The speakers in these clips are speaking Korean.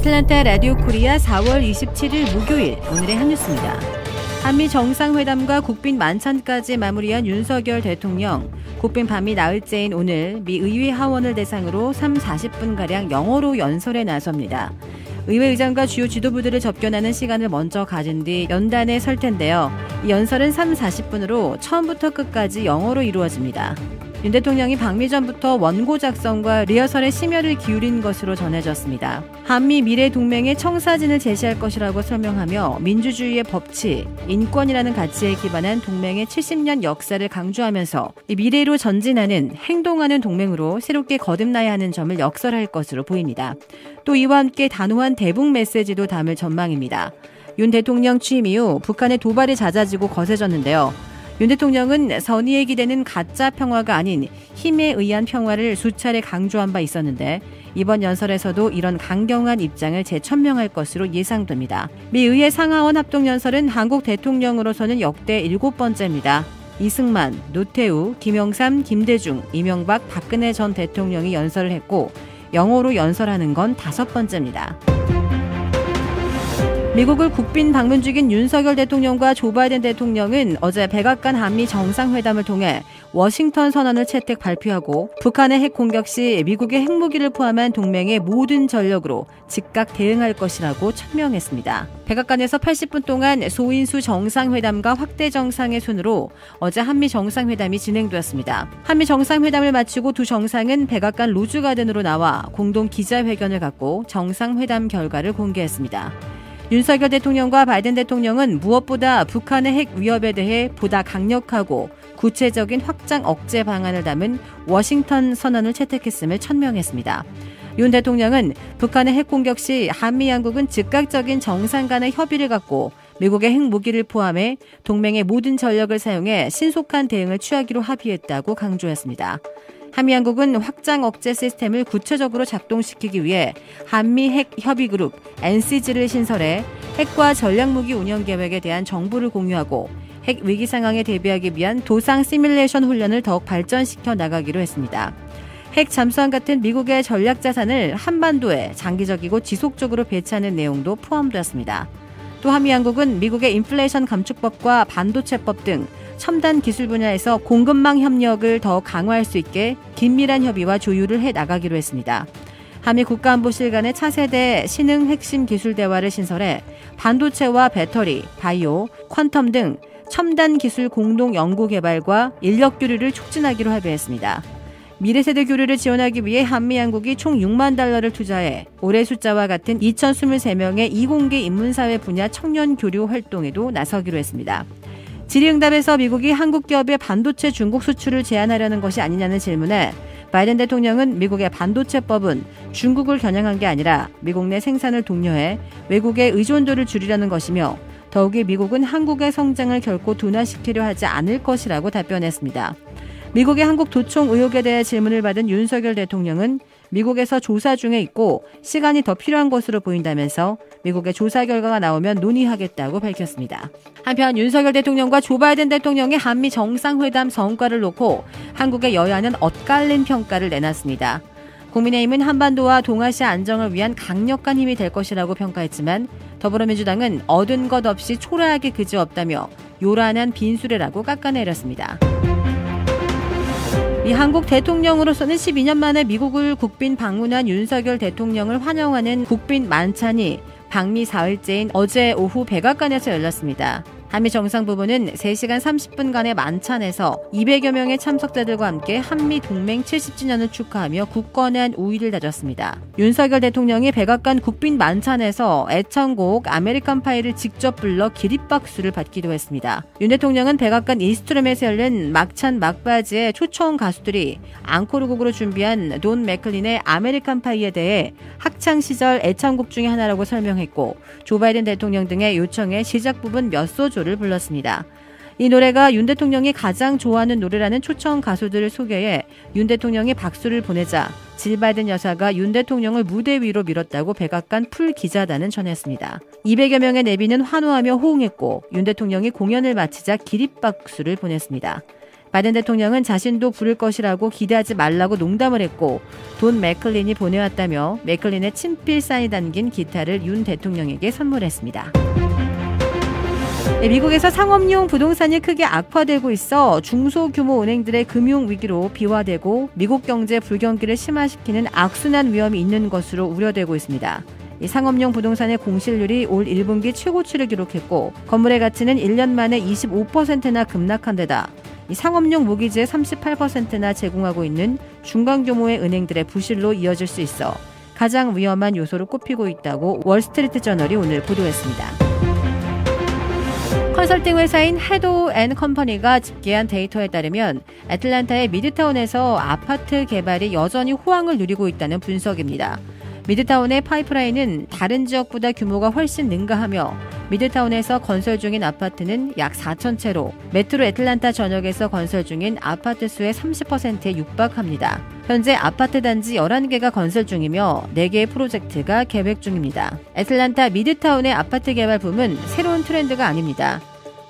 애틀랜타 라디오 코리아 4월 27일 목요일 오늘의 한 뉴스입니다. 한미 정상회담과 국빈 만찬까지 마무리한 윤석열 대통령. 국빈 밤이 나흘째인 오늘 미 의회 하원을 대상으로 40분가량 영어로 연설에 나섭니다. 의회 의장과 주요 지도부들을 접견하는 시간을 먼저 가진 뒤 연단에 설 텐데요. 이 연설은 40분으로 처음부터 끝까지 영어로 이루어집니다. 윤 대통령이 방미 전부터 원고 작성과 리허설에 심혈을 기울인 것으로 전해졌습니다. 한미 미래 동맹의 청사진을 제시할 것이라고 설명하며 민주주의의 법치, 인권이라는 가치에 기반한 동맹의 70년 역사를 강조하면서 미래로 전진하는 행동하는 동맹으로 새롭게 거듭나야 하는 점을 역설할 것으로 보입니다. 또 이와 함께 단호한 대북 메시지도 담을 전망입니다. 윤 대통령 취임 이후 북한의 도발이 잦아지고 거세졌는데요. 윤 대통령은 선의에 기대는 가짜 평화가 아닌 힘에 의한 평화를 수차례 강조한 바 있었는데 이번 연설에서도 이런 강경한 입장을 재천명할 것으로 예상됩니다. 미 의회 상하원 합동연설은 한국 대통령으로서는 역대 7번째입니다. 이승만, 노태우, 김영삼, 김대중, 이명박, 박근혜 전 대통령이 연설을 했고 영어로 연설하는 건 5번째입니다. 미국을 국빈 방문 중인 윤석열 대통령과 조 바이든 대통령은 어제 백악관 한미 정상회담을 통해 워싱턴 선언을 채택 발표하고 북한의 핵 공격 시 미국의 핵무기를 포함한 동맹의 모든 전력으로 즉각 대응할 것이라고 천명했습니다. 백악관에서 80분 동안 소인수 정상회담과 확대 정상의 순으로 어제 한미 정상회담이 진행되었습니다. 한미 정상회담을 마치고 두 정상은 백악관 로즈가든으로 나와 공동 기자회견을 갖고 정상회담 결과를 공개했습니다. 윤석열 대통령과 바이든 대통령은 무엇보다 북한의 핵 위협에 대해 보다 강력하고 구체적인 확장 억제 방안을 담은 워싱턴 선언을 채택했음을 천명했습니다. 윤 대통령은 북한의 핵 공격 시 한미 양국은 즉각적인 정상 간의 협의를 갖고 미국의 핵무기를 포함해 동맹의 모든 전력을 사용해 신속한 대응을 취하기로 합의했다고 강조했습니다. 한미 양국은 확장 억제 시스템을 구체적으로 작동시키기 위해 한미 핵 협의그룹 NCG를 신설해 핵과 전략무기 운영 계획에 대한 정보를 공유하고 핵 위기 상황에 대비하기 위한 도상 시뮬레이션 훈련을 더욱 발전시켜 나가기로 했습니다. 핵 잠수함 같은 미국의 전략 자산을 한반도에 장기적이고 지속적으로 배치하는 내용도 포함되었습니다. 또 한미 양국은 미국의 인플레이션 감축법과 반도체법 등 첨단 기술 분야에서 공급망 협력을 더 강화할 수 있게 긴밀한 협의와 조율을 해 나가기로 했습니다. 한미 국가안보실 간의 차세대 신흥 핵심 기술 대화를 신설해 반도체와 배터리, 바이오, 퀀텀 등 첨단 기술 공동 연구 개발과 인력 교류를 촉진하기로 합의했습니다. 미래세대 교류를 지원하기 위해 한미 양국이 총 6만 달러를 투자해 올해 숫자와 같은 2023명의 이공계 인문사회 분야 청년 교류 활동에도 나서기로 했습니다. 질의응답에서 미국이 한국 기업의 반도체 중국 수출을 제한하려는 것이 아니냐는 질문에 바이든 대통령은 미국의 반도체법은 중국을 겨냥한 게 아니라 미국 내 생산을 독려해 외국의 의존도를 줄이려는 것이며 더욱이 미국은 한국의 성장을 결코 둔화시키려 하지 않을 것이라고 답변했습니다. 미국의 한국 도청 의혹에 대해 질문을 받은 윤석열 대통령은 미국에서 조사 중에 있고 시간이 더 필요한 것으로 보인다면서 미국의 조사 결과가 나오면 논의하겠다고 밝혔습니다. 한편 윤석열 대통령과 조 바이든 대통령의 한미 정상회담 성과를 놓고 한국의 여야는 엇갈린 평가를 내놨습니다. 국민의힘은 한반도와 동아시아 안정을 위한 강력한 힘이 될 것이라고 평가했지만 더불어민주당은 얻은 것 없이 초라하게 그지없다며 요란한 빈수레라고 깎아내렸습니다. 이 한국 대통령으로서는 12년 만에 미국을 국빈 방문한 윤석열 대통령을 환영하는 국빈 만찬이 방미 4일째인 어제 오후 백악관에서 열렸습니다. 한미 정상부부는 3시간 30분간의 만찬에서 200여 명의 참석자들과 함께 한미 동맹 70주년을 축하하며 굳건한 우위를 다졌습니다. 윤석열 대통령이 백악관 국빈 만찬에서 애창곡 아메리칸 파이를 직접 불러 기립박수를 받기도 했습니다. 윤 대통령은 백악관 이스트룸에서 열린 막찬 막바지에 초청 가수들이 앙코르곡으로 준비한 돈 맥클린의 아메리칸 파이에 대해 학창시절 애창곡 중에 하나라고 설명했고 조 바이든 대통령 등의 요청에 시작 부분 몇 소절을 불렀습니다. 이 노래가 윤 대통령이 가장 좋아하는 노래라는 초청 가수들을 소개해 윤 대통령이 박수를 보내자 질 바이든 여사가 윤 대통령을 무대 위로 밀었다고 백악관 풀 기자단은 전했습니다. 200여 명의 내비는 환호하며 호응했고 윤 대통령이 공연을 마치자 기립박수를 보냈습니다. 바이든 대통령은 자신도 부를 것이라고 기대하지 말라고 농담을 했고 돈 맥클린이 보내왔다며 맥클린의 친필 사인이 담긴 기타를 윤 대통령에게 선물했습니다. 미국에서 상업용 부동산이 크게 악화되고 있어 중소규모 은행들의 금융위기로 비화되고 미국 경제 불경기를 심화시키는 악순환 위험이 있는 것으로 우려되고 있습니다. 이 상업용 부동산의 공실률이 올 1분기 최고치를 기록했고 건물의 가치는 1년 만에 25%나 급락한 데다 이 상업용 모기지의 38%나 제공하고 있는 중간규모의 은행들의 부실로 이어질 수 있어 가장 위험한 요소로 꼽히고 있다고 월스트리트 저널이 오늘 보도했습니다. 컨설팅 회사인 헤도 앤 컴퍼니가 집계한 데이터에 따르면 애틀랜타의 미드타운에서 아파트 개발이 여전히 호황을 누리고 있다는 분석입니다. 미드타운의 파이프라인은 다른 지역보다 규모가 훨씬 능가하며 미드타운에서 건설 중인 아파트는 약 4,000채로 메트로 애틀랜타 전역에서 건설 중인 아파트 수의 30%에 육박합니다. 현재 아파트 단지 11개가 건설 중이며 4개의 프로젝트가 계획 중입니다. 애틀랜타 미드타운의 아파트 개발 붐은 새로운 트렌드가 아닙니다.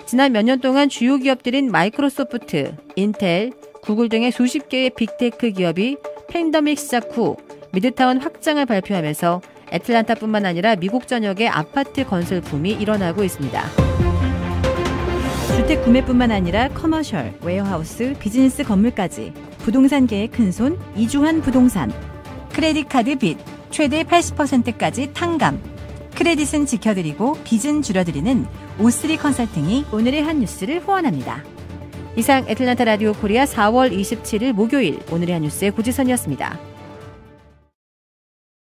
지난 몇 년 동안 주요 기업들인 마이크로소프트, 인텔, 구글 등의 수십 개의 빅테크 기업이 팬데믹 시작 후 미드타운 확장을 발표하면서 애틀랜타뿐만 아니라 미국 전역의 아파트 건설 붐이 일어나고 있습니다. 주택 구매뿐만 아니라 커머셜, 웨어하우스, 비즈니스 건물까지 부동산계의 큰손 이주환 부동산. 크레딧 카드 빚 최대 80%까지 탕감. 크레딧은 지켜드리고 빚은 줄여드리는 O3 컨설팅이 오늘의 한 뉴스를 후원합니다. 이상 애틀랜타 라디오 코리아 4월 27일 목요일 오늘의 한 뉴스의 고지선이었습니다.